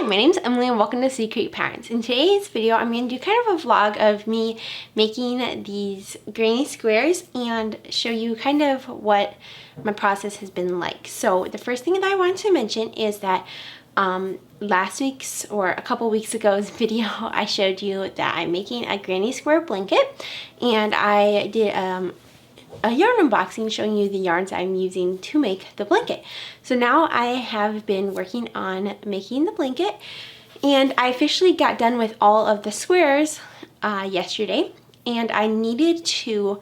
my name's Emily and welcome to Secret Parents. In today's video, I'm going to do kind of a vlog of me making these granny squares and show you kind of what my process has been like. So the first thing that I want to mention is that last week's or a couple weeks ago's video, I showed you that I'm making a granny square blanket, and I did a yarn unboxing showing you the yarns I'm using to make the blanket. So now I have been working on making the blanket, and I officially got done with all of the squares yesterday, and I needed to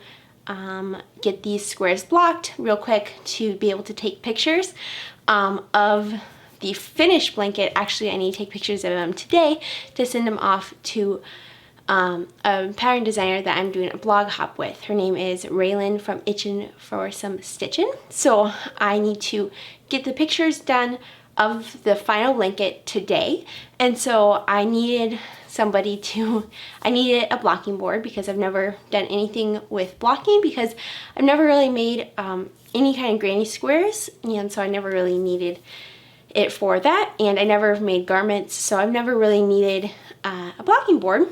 get these squares blocked real quick to be able to take pictures of the finished blanket. Actually, I need to take pictures of them today to send them off to a pattern designer that I'm doing a blog hop with. Her name is Raylan from Itchin' for Some Stitchin'. So I need to get the pictures done of the final blanket today, and so I needed I needed a blocking board because I've never done anything with blocking, because I've never really made any kind of granny squares, and so I never really needed it for that, and I never made garments, so I've never really needed a blocking board.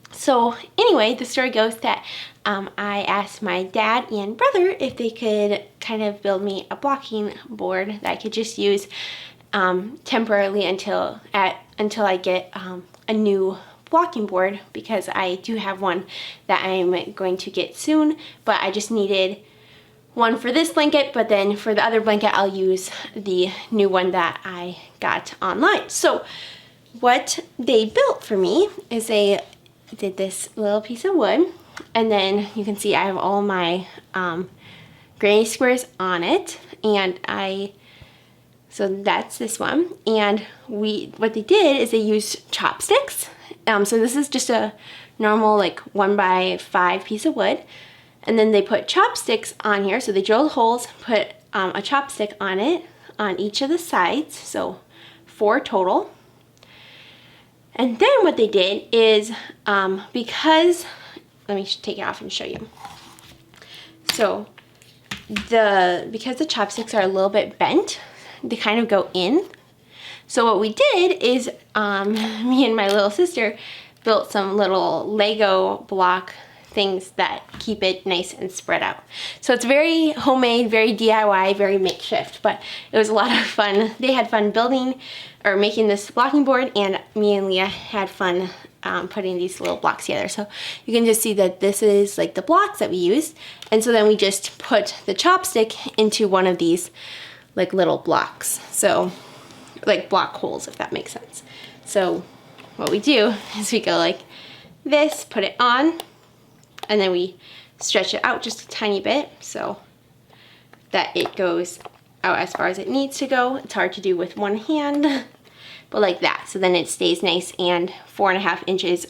So anyway, the story goes that I asked my dad and brother if they could kind of build me a blocking board that I could just use temporarily until I get a new blocking board, because I do have one that I'm going to get soon, but I just needed one for this blanket, but then for the other blanket I'll use the new one that I got online. So what they built for me is they did this little piece of wood, and then you can see I have all my granny squares on it, and so that's this one. And what they did is they used chopsticks. So this is just a normal like 1x5 piece of wood, and then they put chopsticks on here. So they drilled holes, put a chopstick on it on each of the sides, so 4 total. And then what they did is, because, let me take it off and show you. So because the chopsticks are a little bit bent, they kind of go in. So what we did is, me and my little sister built some little Lego block things that keep it nice and spread out. So it's very homemade, very DIY, very makeshift, but it was a lot of fun. They had fun building or making this blocking board, and me and Leah had fun putting these little blocks together. So you can just see that this is like the blocks that we used, and so then we just put the chopstick into one of these like little blocks, so like block holes, if that makes sense. So what we do is we go like this, put it on, and then we stretch it out just a tiny bit so that it goes out as far as it needs to go. It's hard to do with one hand, but like that. So then it stays nice and 4.5 inches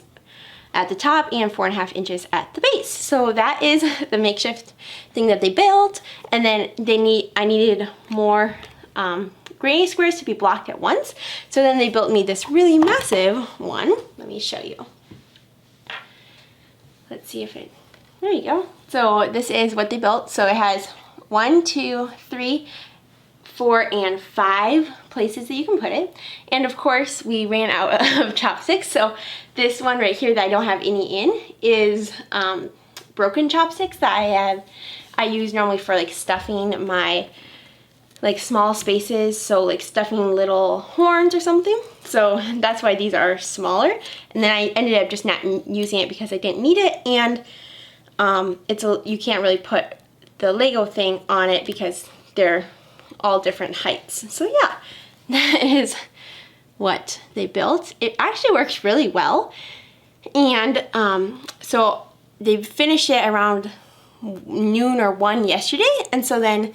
at the top and 4.5 inches at the base. So that is the makeshift thing that they built. And then I needed more granny squares to be blocked at once. So then they built me this really massive one. Let me show you. Let's see if there you go. So this is what they built. So it has 1, 2, 3, 4, and 5 places that you can put it. And of course, we ran out of chopsticks. So this one right here that I don't have any in is broken chopsticks that I use normally for like stuffing my like small spaces, so like stuffing little horns or something. So that's why these are smaller. And then I ended up just not using it because I didn't need it, and you can't really put the Lego thing on it because they're all different heights. So yeah, that is what they built. It actually works really well, and so they finished it around noon or 1 yesterday, and so then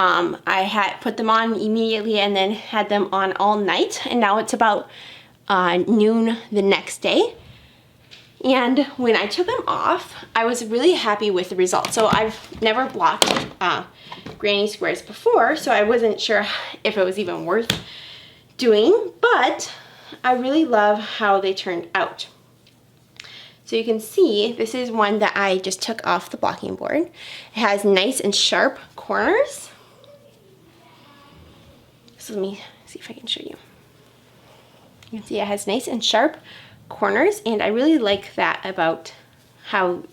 I had put them on immediately and then had them on all night, and now it's about noon the next day. And when I took them off, I was really happy with the result. So I've never blocked granny squares before, so I wasn't sure if it was even worth doing, but I really love how they turned out. So you can see this is one that I just took off the blocking board. It has nice and sharp corners. So let me see if I can show you. You can see it has nice and sharp corners, and I really like that about how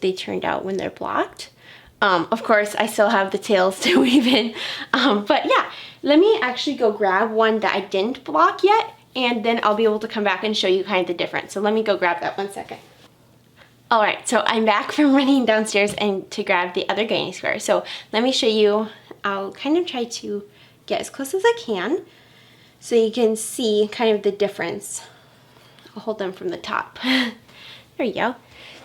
they turned out when they're blocked. Of course, I still have the tails to weave in, but yeah, let me actually go grab one that I didn't block yet, and then I'll be able to come back and show you kind of the difference. So let me go grab that 1 second. All right, so I'm back from running downstairs and to grab the other granny square. So let me show you. I'll kind of try to get as close as I can so you can see kind of the difference. I'll hold them from the top. There you go.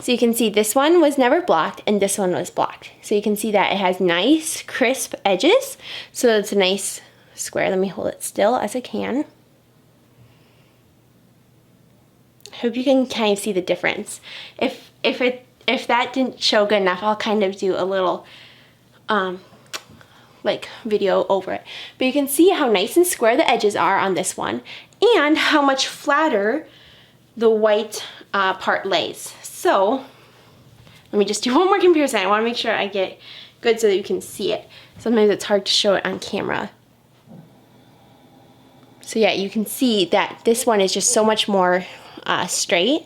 So you can see this one was never blocked and this one was blocked. So you can see that it has nice crisp edges. So it's a nice square. Let me hold it still as I can. I hope you can kind of see the difference. If that didn't show good enough, I'll kind of do a little like video over it. But you can see how nice and square the edges are on this one and how much flatter the white part lays. So let me just do one more comparison. I want to make sure I get good so that you can see it. Sometimes it's hard to show it on camera. So yeah, you can see that this one is just so much more straight,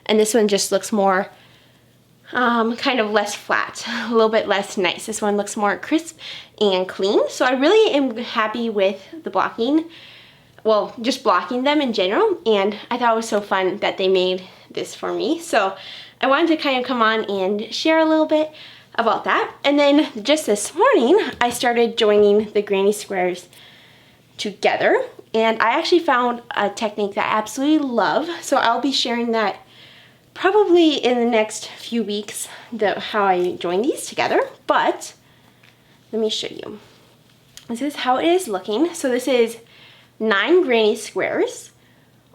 and this one just looks more kind of less flat, a little bit less nice. This one looks more crisp and clean. So I really am happy with the blocking. Well, just blocking them in general, and I thought it was so fun that they made this for me. So I wanted to kind of come on and share a little bit about that. And then just this morning, I started joining the granny squares together, and I actually found a technique that I absolutely love. So I'll be sharing that probably in the next few weeks, how I join these together. But let me show you. This is how it is looking. So this is 9 granny squares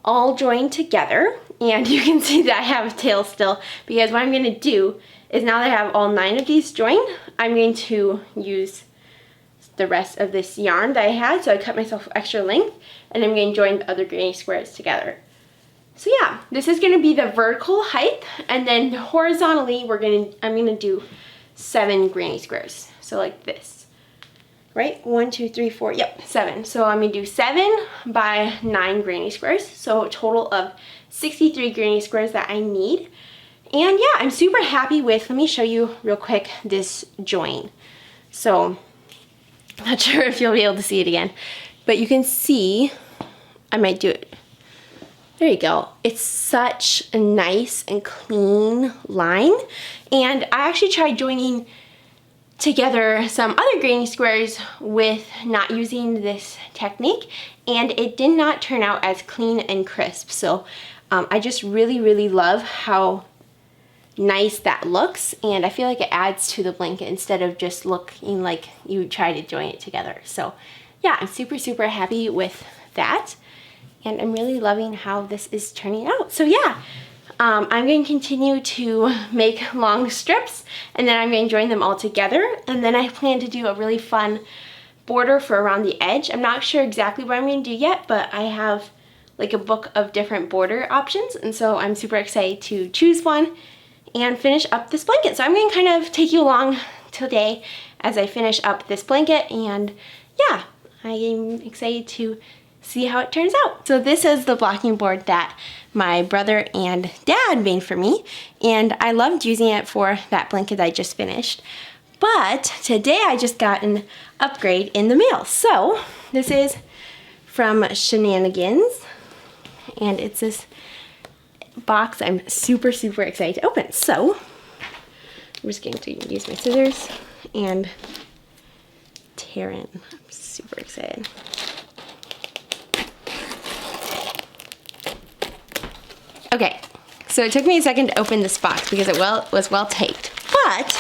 all joined together, and you can see that I have a tail still, because what I'm going to do is, now that I have all 9 of these joined, I'm going to use the rest of this yarn that I had. So I cut myself extra length, and I'm going to join the other granny squares together. So yeah, this is going to be the vertical height, and then horizontally I'm going to do 7 granny squares. So like this. Right? 1, 2, 3, 4, yep, 7. So I'm going to do 7 by 9 granny squares. So a total of 63 granny squares that I need. And yeah, I'm super happy with, let me show you real quick this join. So, not sure if you'll be able to see it again, but you can see, I might do it. There you go. It's such a nice and clean line. And I actually tried joining together some other granny squares with not using this technique, and it did not turn out as clean and crisp. So I just really love how nice that looks, and I feel like it adds to the blanket instead of just looking like you try to join it together. So yeah, I'm super happy with that, and I'm really loving how this is turning out. So yeah, I'm going to continue to make long strips, and then I'm going to join them all together, and then I plan to do a really fun border for around the edge. I'm not sure exactly what I'm going to do yet, but I have like a book of different border options, and so I'm super excited to choose one and finish up this blanket. So I'm going to kind of take you along today as I finish up this blanket, and yeah, I am excited to see how it turns out. So this is the blocking board that my brother and dad made for me, and I loved using it for that blanket I just finished. But today I just got an upgrade in the mail. So this is from CHETNANIGANS, and it's this box I'm super excited to open. So I'm just going to use my scissors and tear in. I'm super excited. Okay, so it took me a second to open this box because it was well taped, but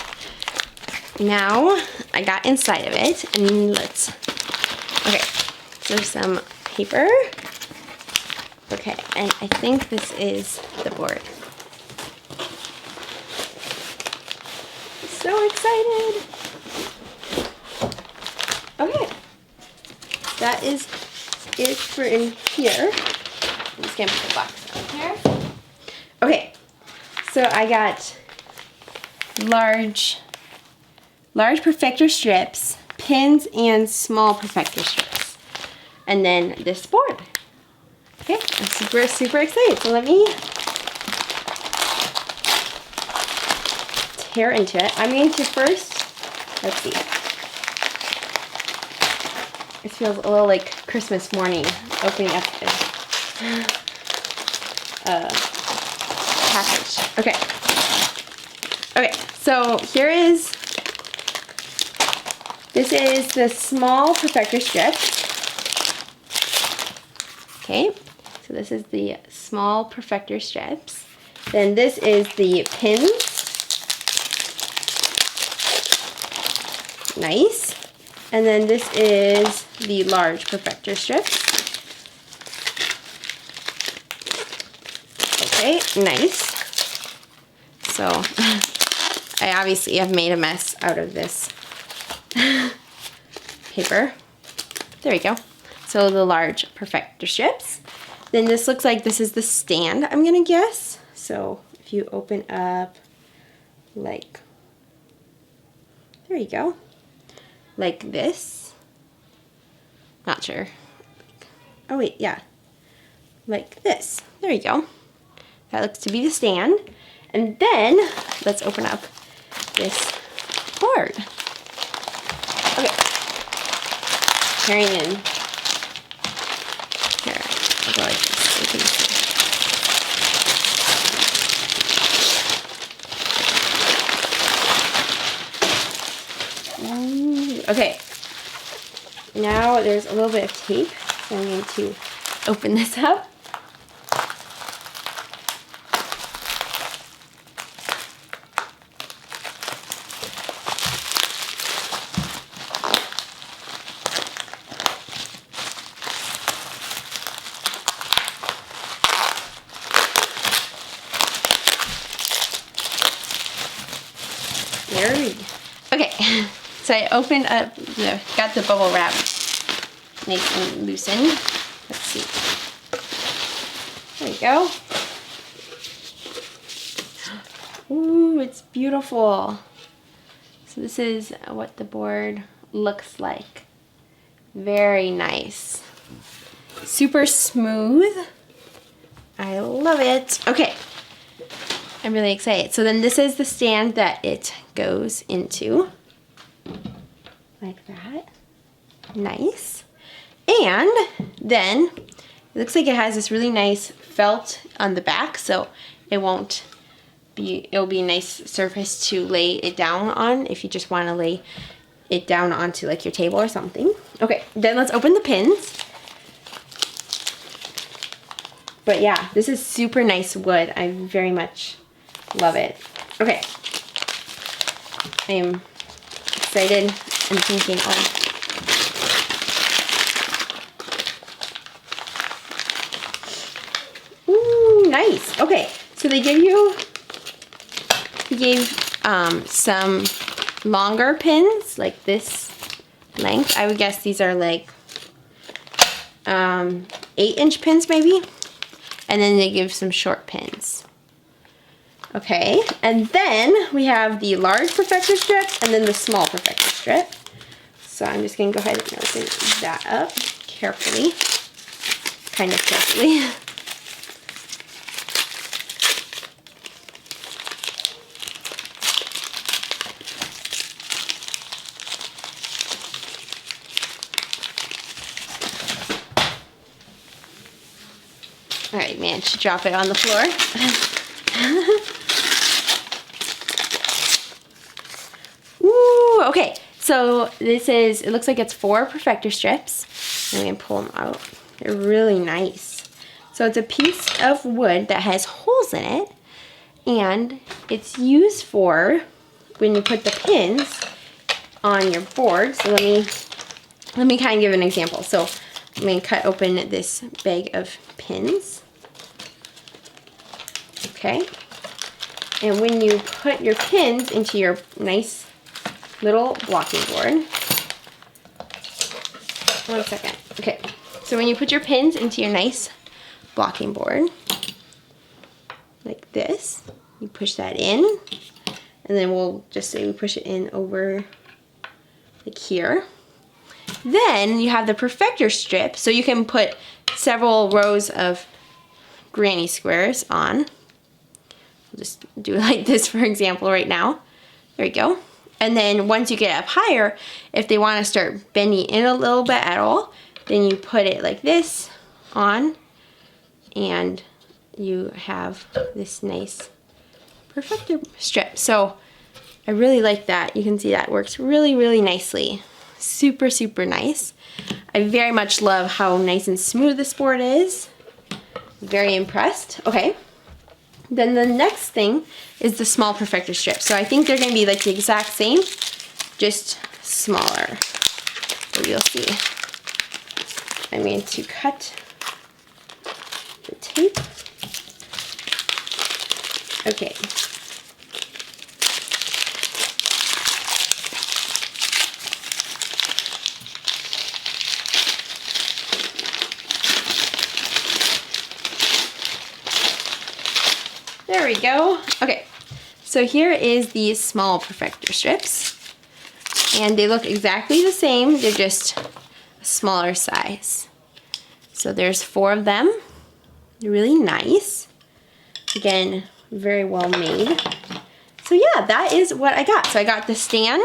now I got inside of it, and okay, so there's some paper. Okay, and I think this is the board. So excited! Okay, that is it for in here. I'm just gonna put the box on here. Okay, so I got large perfector strips, pins, and small perfector strips, and then this board. Okay, I'm super, super excited. So let me tear into it. I'm going to first, let's see. It feels a little like Christmas morning opening up this package. Okay. Okay, so here is, this is the small perfector strip. Okay, so this is the small perfector strips. Then this is the pins. Nice. And then this is the large perfector strips. Okay, nice. So I obviously have made a mess out of this paper. There we go. So the large perfector strips. Then this looks like this is the stand, I'm gonna guess. So if you open up like, there you go. Like this. Not sure. Oh wait, yeah. Like this. There you go. That looks to be the stand. And then let's open up this board. Okay. Tearing in. Here, I'll go like this. Okay, now there's a little bit of tape, so I'm going to open this up. There we go. Okay. So I opened up, got the bubble wrap nice and loosened. Let's see. There we go. Ooh, it's beautiful. So this is what the board looks like. Very nice. Super smooth. I love it. Okay. I'm really excited. So then this is the stand that it goes into. Like that. Nice. And then it looks like it has this really nice felt on the back, so it'll be a nice surface to lay it down on if you just want to lay it down onto like your table or something. Okay, then let's open the pins. But yeah, this is super nice wood. I very much love it. Okay. I'm excited and thinking, oh. Ooh, nice. Okay, so they gave some longer pins, like this length. I would guess these are like 8-inch pins maybe. And then they give some short pins. Okay, and then we have the large perfector strip and then the small perfector strip. So I'm just gonna go ahead and open that up carefully, kind of carefully. All right, man, should drop it on the floor. Ooh, okay. So this is, it looks like it's 4 perfector strips. I'm gonna pull them out. They're really nice. So it's a piece of wood that has holes in it, and it's used for when you put the pins on your board. So let me kind of give an example. So I'm gonna cut open this bag of pins. Okay. And when you put your pins into your nice little blocking board, one second. Okay, so when you put your pins into your nice blocking board, like this, you push that in, and then we'll just say we push it in over like here. Then you have the perfector strip, so you can put several rows of granny squares on. I'll just do like this for example right now. There we go. And then once you get up higher, if they want to start bending in a little bit at all, then you put it like this on, and you have this nice perfector strip. So I really like that. You can see that works really, really nicely. Super, super nice. I very much love how nice and smooth this board is. Very impressed. Okay. Then the next thing is the small perfector strip. So I think they're going to be like the exact same, just smaller. So you'll see. I'm going to cut the tape. Okay. There we go. Okay, so here is the small perfector strips, and they look exactly the same. They're just a smaller size. So there's 4 of them. They're really nice. Again, very well made. So yeah, that is what I got. So I got the stand.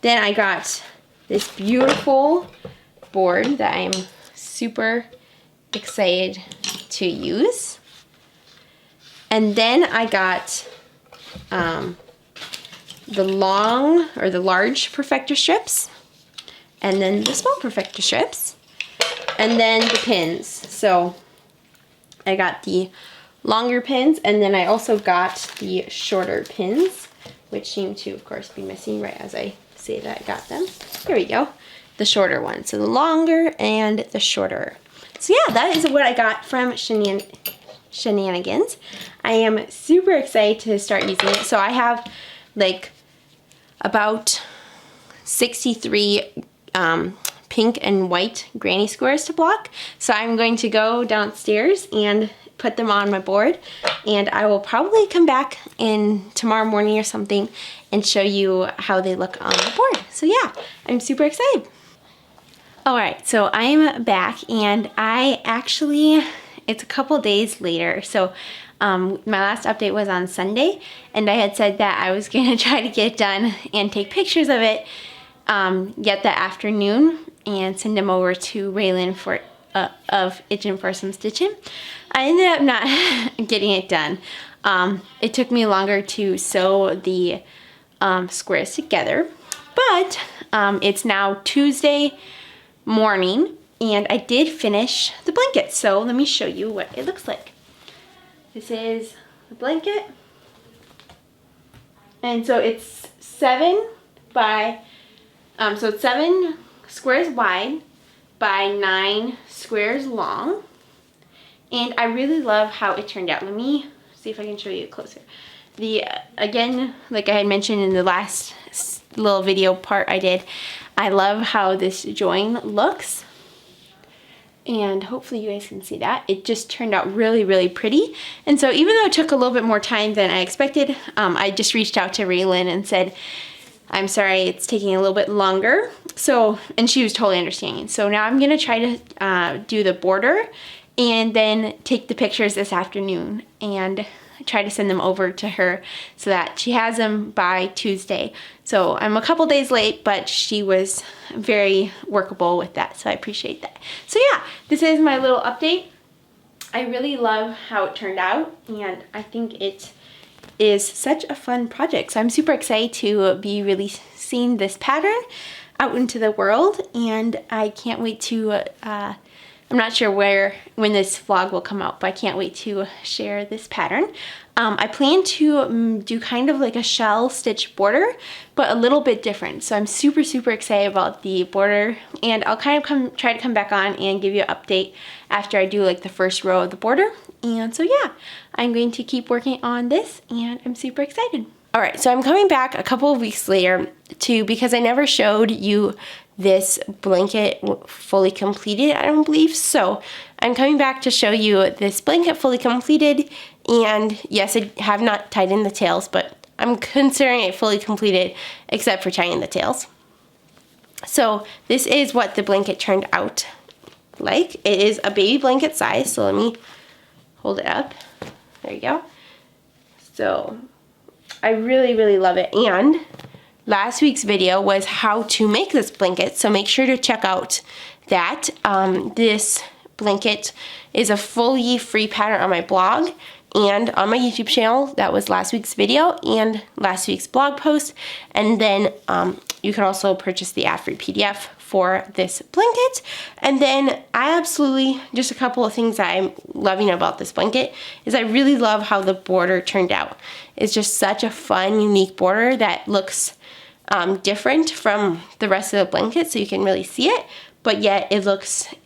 Then I got this beautiful board that I'm super excited to use. And then I got the long or the large perfector strips, and then the small perfector strips, and then the pins. So I got the longer pins, and then I also got the shorter pins, which seem to, of course, be missing right as I say that I got them. Here we go, the shorter one. So the longer and the shorter. So yeah, that is what I got from Shenanigans. I am super excited to start using it. So I have like about 63 pink and white granny squares to block. So I'm going to go downstairs and put them on my board, and I will probably come back in tomorrow morning or something and show you how they look on the board. So yeah, I'm super excited. Alright, so I'm back, and it's a couple days later. So my last update was on Sunday, and I had said that I was going to try to get it done and take pictures of it yet that afternoon and send them over to Raylan for of Itchin' for Some Stitchin'. I ended up not getting it done. It took me longer to sew the squares together, but it's now Tuesday morning, and I did finish the blanket. So let me show you what it looks like. This is the blanket, and so it's 7 by so it's 7 squares wide by 9 squares long, and I really love how it turned out. Let me see if I can show you closer. Again, like I had mentioned in the last little video part I did, I love how this join looks, and hopefully you guys can see that. It just turned out really, really pretty. And so even though it took a little bit more time than I expected, I just reached out to Raylan and said, I'm sorry, it's taking a little bit longer. So, and she was totally understanding. So now I'm gonna try to do the border and then take the pictures this afternoon and try to send them over to her so that she has them by Tuesday. So I'm a couple days late, but she was very workable with that, so I appreciate that. So yeah, this is my little update. I really love how it turned out, and I think it is such a fun project. So I'm super excited to be releasing this pattern out into the world, and I can't wait to I'm not sure when this vlog will come out, but I can't wait to share this pattern. I plan to do kind of like a shell stitch border, but a little bit different. So I'm super, super excited about the border, and I'll kind of try to come back on and give you an update after I do like the first row of the border. And so yeah, I'm going to keep working on this, and I'm super excited. Alright, so I'm coming back a couple of weeks later because I never showed you this blanket fully completed, I don't believe. So I'm coming back to show you this blanket fully completed, and yes, I have not tied in the tails, but I'm considering it fully completed except for tying the tails. So this is what the blanket turned out like. It is a baby blanket size, so let me hold it up. There you go. So I really, really love it. And last week's video was how to make this blanket, so make sure to check out that. This blanket is a fully free pattern on my blog and on my YouTube channel. That was last week's video and last week's blog post. And then you can also purchase the ad-free PDF for this blanket. And then I absolutely, just a couple of things that I'm loving about this blanket is I really love how the border turned out. It's just such a fun, unique border that looks different from the rest of the blanket, so you can really see it, but yet it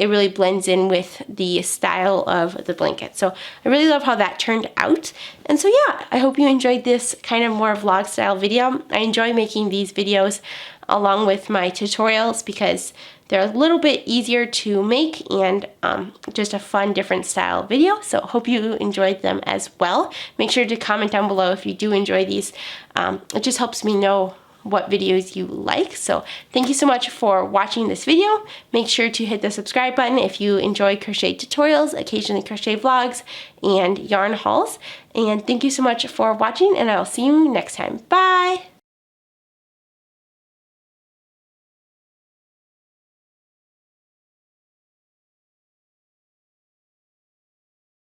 really blends in with the style of the blanket. So I really love how that turned out. And so yeah, I hope you enjoyed this kind of more vlog style video. I enjoy making these videos along with my tutorials because they're a little bit easier to make and just a fun, different style video. So hope you enjoyed them as well. Make sure to comment down below if you do enjoy these. It just helps me know what videos you like. So thank you so much for watching this video. Make sure to hit the subscribe button if you enjoy crochet tutorials, occasionally crochet vlogs, and yarn hauls. And thank you so much for watching, and I'll see you next time. Bye!